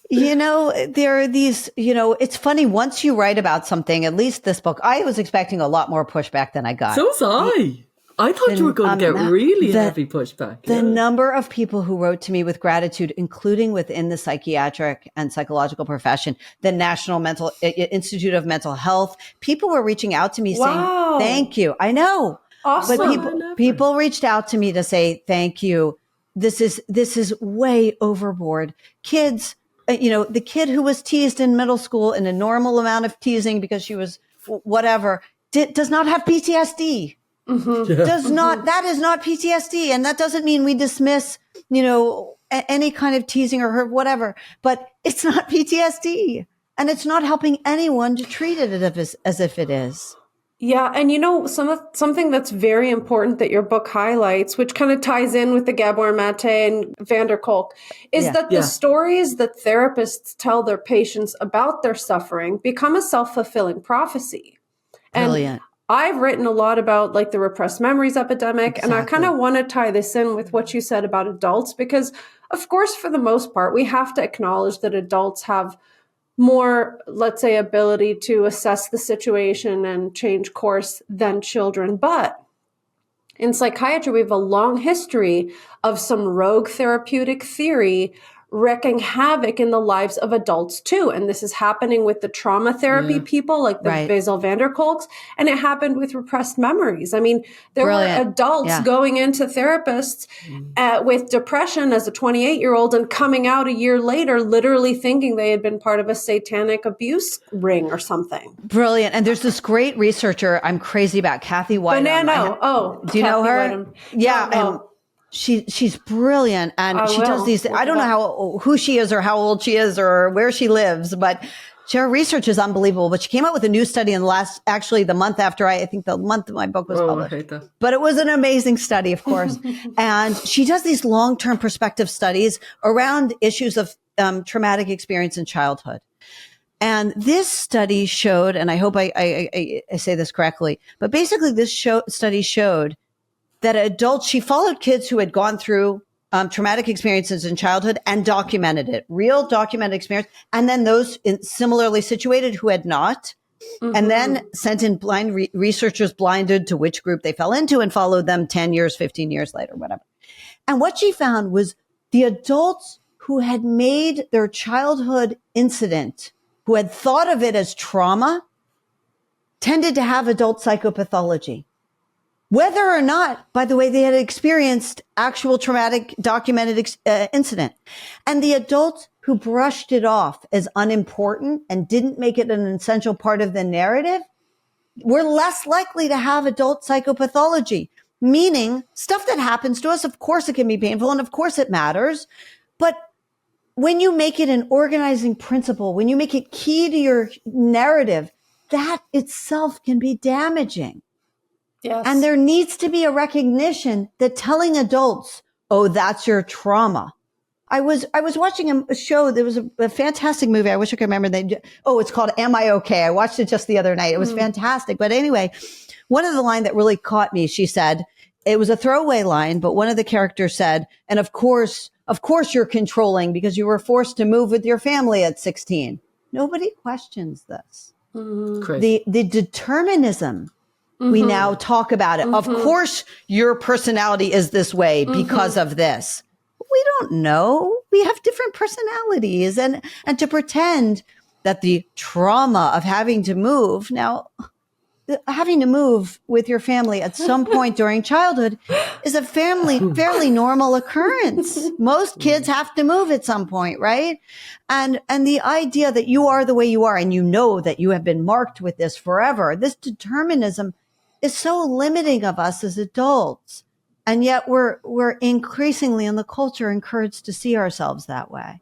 There are these, it's funny, once you write about something, at least this book, I was expecting a lot more pushback than I got. So was I. I thought you were going to get really heavy pushback. The number of people who wrote to me with gratitude, including within the psychiatric and psychological profession, the National Institute of Mental Health, people were reaching out to me saying, thank you. I know. Awesome. But people reached out to me to say, thank you. This is way overboard. Kids, the kid who was teased in middle school in a normal amount of teasing because she was whatever, does not have PTSD. Mm-hmm. That is not PTSD. And that doesn't mean we dismiss, any kind of teasing or hurt, whatever, but it's not PTSD and it's not helping anyone to treat it as if it is. Yeah. And something that's very important that your book highlights, which kind of ties in with the Gabor Mate and van der Kolk, is that the stories that therapists tell their patients about their suffering become a self-fulfilling prophecy. Brilliant. And I've written a lot about like the repressed memories epidemic, and I kind of want to tie this in with what you said about adults, because of course, for the most part, we have to acknowledge that adults have more, let's say, ability to assess the situation and change course than children. But in psychiatry, we have a long history of some rogue therapeutic theory wreaking havoc in the lives of adults too. And this is happening with the trauma therapy people like the Bessel van der Kolks, and it happened with repressed memories. I mean, there were adults going into therapists with depression as a 28-year-old and coming out a year later, literally thinking they had been part of a satanic abuse ring or something. Brilliant. And there's this great researcher I'm crazy about, Kathy White. Do you know her? Whiteham. Yeah. No. She's brilliant, and she does these. I don't know who she is or how old she is or where she lives, but her research is unbelievable. But she came out with a new study in the month after I think the month that my book was published. I hate that. But it was an amazing study, of course. And she does these long-term perspective studies around issues of traumatic experience in childhood. And this study showed, and I hope I say this correctly, but basically this study showed that adults, she followed kids who had gone through traumatic experiences in childhood and documented it, real documented experience, and then those similarly situated who had not, and then sent in researchers blinded to which group they fell into and followed them 10 years, 15 years later, whatever. And what she found was the adults who had made their childhood incident, who had thought of it as trauma, tended to have adult psychopathology. Whether or not, by the way, they had experienced actual traumatic documented incident. And the adults who brushed it off as unimportant and didn't make it an essential part of the narrative were less likely to have adult psychopathology, meaning stuff that happens to us, of course it can be painful and of course it matters. But when you make it an organizing principle, when you make it key to your narrative, that itself can be damaging. Yes. And there needs to be a recognition that telling adults, oh, that's your trauma. I was watching a show. There was a fantastic movie. I wish I could remember that. Oh, it's called Am I Okay? I watched it just the other night. It was fantastic. But anyway, one of the lines that really caught me, she said, it was a throwaway line, but one of the characters said, and of course you're controlling because you were forced to move with your family at 16. Nobody questions this. The determinism. We now talk about it. Of course, your personality is this way because of this. We don't know. We have different personalities. And to pretend that the trauma of having to move with your family at some point during childhood is a fairly normal occurrence. Most kids have to move at some point, right? And the idea that you are the way you are and you know that you have been marked with this forever, this determinism is so limiting of us as adults. And yet we're increasingly in the culture encouraged to see ourselves that way.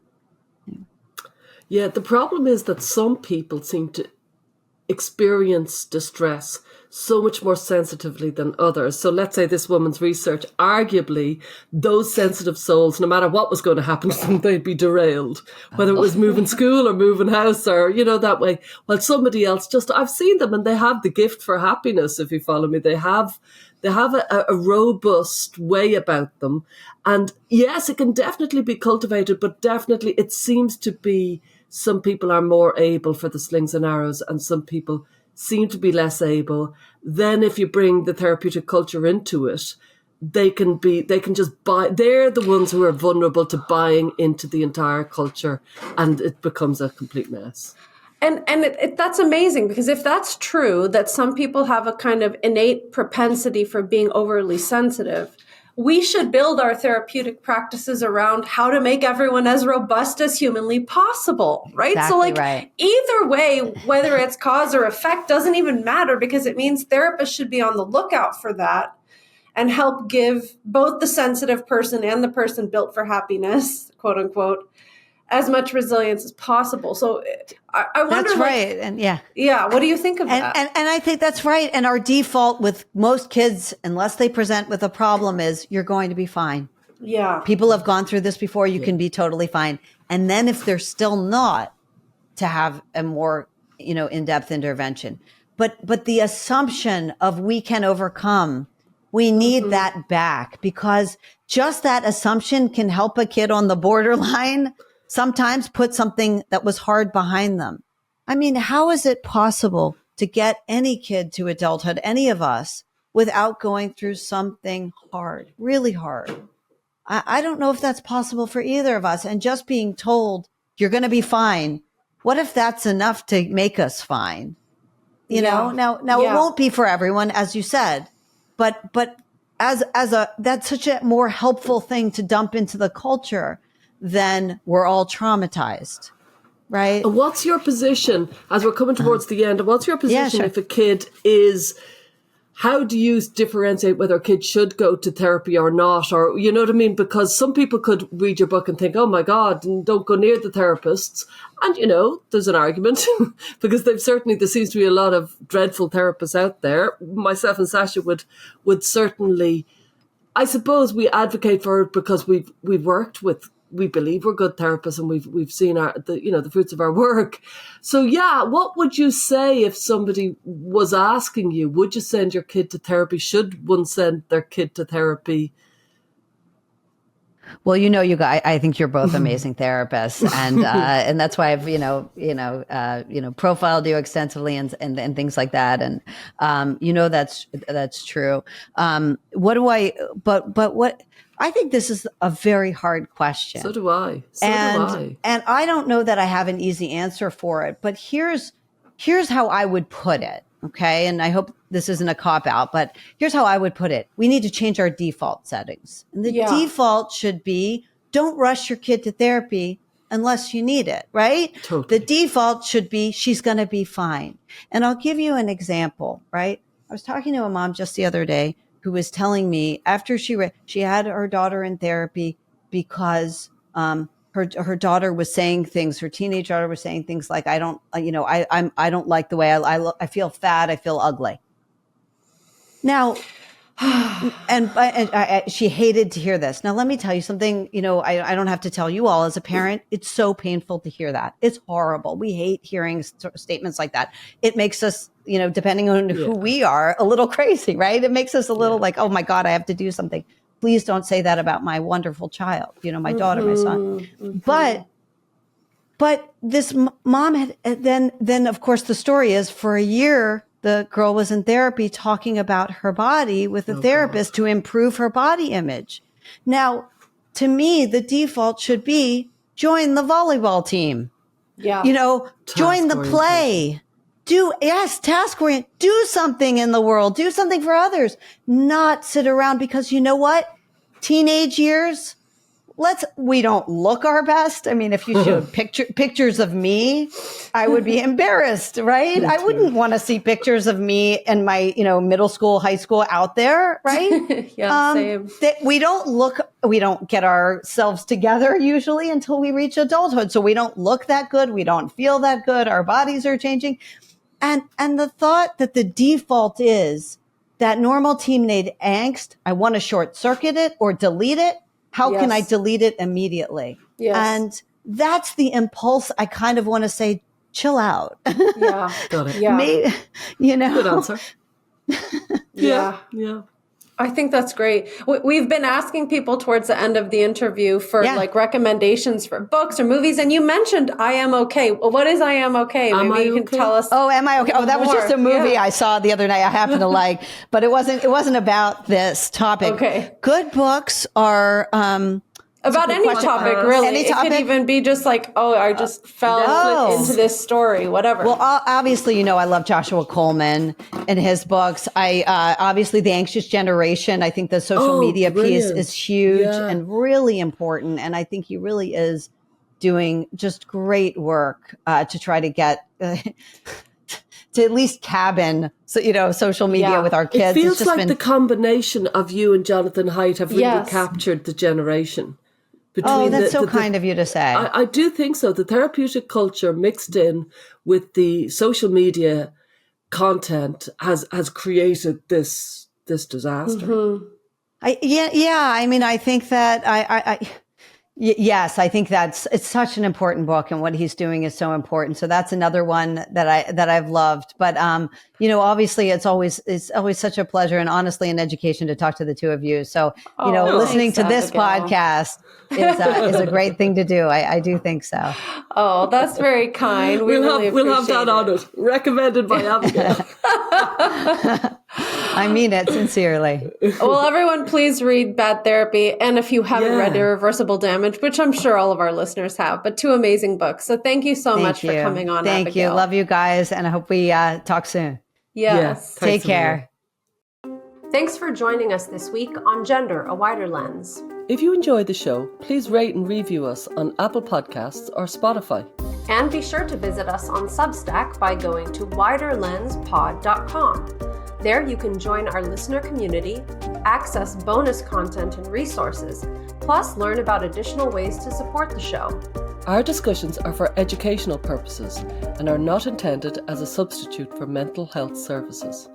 Yeah, the problem is that some people seem to experience distress so much more sensitively than others. So let's say this woman's research, arguably those sensitive souls, no matter what was going to happen to them, they'd be derailed, whether it was moving school or moving house or, that way. While somebody else I've seen them and they have the gift for happiness, if you follow me. They have a robust way about them. And yes, it can definitely be cultivated, but definitely it seems to be some people are more able for the slings and arrows and some people seem to be less able. Then if you bring the therapeutic culture into it, they can just buy. They're the ones who are vulnerable to buying into the entire culture, and it becomes a complete mess. And that's amazing, because if that's true, that some people have a kind of innate propensity for being overly sensitive, we should build our therapeutic practices around how to make everyone as robust as humanly possible, right? Exactly, so right. Either way, whether it's cause or effect doesn't even matter, because it means therapists should be on the lookout for that and help give both the sensitive person and the person built for happiness, quote unquote, as much resilience as possible. So I wonder. That's right. And yeah. What do you think of that? And I think that's right. And our default with most kids, unless they present with a problem, is you're going to be fine. Yeah. People have gone through this before. You can be totally fine. And then if they're still not, to have a more, in-depth intervention. But the assumption of we can overcome, we need that back, because just that assumption can help a kid on the borderline sometimes put something that was hard behind them. I mean, how is it possible to get any kid to adulthood, any of us, without going through something hard, really hard? I don't know if that's possible for either of us. And just being told you're going to be fine, what if that's enough to make us fine? You know, now it won't be for everyone, as you said, but that's such a more helpful thing to dump into the culture than we're all traumatized, right? And what's your position, as we're coming towards the end, what's your position if a kid is, how do you differentiate whether a kid should go to therapy or not? Or, you know what I mean? Because some people could read your book and think, oh my God, and don't go near the therapists. And, there's an argument because there seems to be a lot of dreadful therapists out there. Myself and Sasha would certainly, I suppose we advocate for it because we've worked with, we believe we're good therapists and we've seen the fruits of our work. So what would you say if somebody was asking you, would you send your kid to therapy? Should one send their kid to therapy? Well, you guys, I think you're both amazing therapists, and that's why I've profiled you extensively and things like that, and that's true. What I think this is a very hard question. So do I. And I don't know that I have an easy answer for it, but here's how I would put it. Okay. And I hope this isn't a cop out, but here's how I would put it. We need to change our default settings. And the default should be, don't rush your kid to therapy unless you need it, right? Totally. The default should be, she's going to be fine. And I'll give you an example, right? I was talking to a mom just the other day who was telling me after she had her daughter in therapy because, her daughter was saying things, her teenage daughter was saying things like, I don't like the way I feel fat. I feel ugly. Now, and she hated to hear this. Now, let me tell you something, I don't have to tell you all as a parent. It's so painful to hear that. It's horrible. We hate hearing statements like that. It makes us, depending on who we are, a little crazy, right? It makes us a little like, oh my God, I have to do something. Please don't say that about my wonderful child, my daughter, my son. But this mom had then of course the story is for a year, the girl was in therapy talking about her body with a therapist to improve her body image. Now, to me, the default should be join the volleyball team. Yeah. Join the play. Task oriented. Do something in the world. Do something for others. Not sit around because you know what? Teenage years, we don't look our best. I mean, if you showed pictures of me, I would be embarrassed, right? I wouldn't want to see pictures of me in my, middle school, high school out there, right? Yeah, same. We don't get ourselves together usually until we reach adulthood. So we don't look that good. We don't feel that good. Our bodies are changing. And the thought that the default is that normal teenage angst, I want to short circuit it or delete it. How can I delete it immediately? Yes. And that's the impulse. I kind of want to say, chill out. Yeah. Got it. Yeah. Maybe, Good answer. Yeah. Yeah. I think that's great. We've been asking people towards the end of the interview for like recommendations for books or movies. And you mentioned I Am Okay. Well, what is I Am Okay? Maybe you can tell us. Oh, Am I Okay? Oh, that was just a movie I saw the other night. I happen to like, but it wasn't about this topic. Okay. Good books are, about any topic, really. Any it topic? could even be just like, I just fell into this story, whatever. Well, obviously, I love Joshua Coleman and his books. I obviously The Anxious Generation. I think the social media piece is huge and really important. And I think he really is doing just great work to try to get to at least cabin, social media with our kids. It feels like the combination of you and Jonathan Haidt have really captured the generation. That's so kind of you to say. I do think so. The therapeutic culture mixed in with the social media content has created this disaster. Mm-hmm. I mean, I think that yes, I think it's such an important book, and what he's doing is so important. So that's another one that I've loved. But obviously, it's always such a pleasure and honestly an education to talk to the two of you. So listening to this podcast is a great thing to do. I do think so. Oh, that's very kind. We'll have that on it. Recommended by Abigail. I mean it sincerely. Well, everyone, please read Bad Therapy. And if you haven't read Irreversible Damage, which I'm sure all of our listeners have, but 2 amazing books. So thank you so much for coming on, Thank Abigail. you. Love you guys. And I hope we talk soon. Yes. Take care. Thanks for joining us this week on Gender, A Wider Lens. If you enjoyed the show, please rate and review us on Apple Podcasts or Spotify. And be sure to visit us on Substack by going to widerlenspod.com. There you can join our listener community, access bonus content and resources, plus learn about additional ways to support the show. Our discussions are for educational purposes and are not intended as a substitute for mental health services.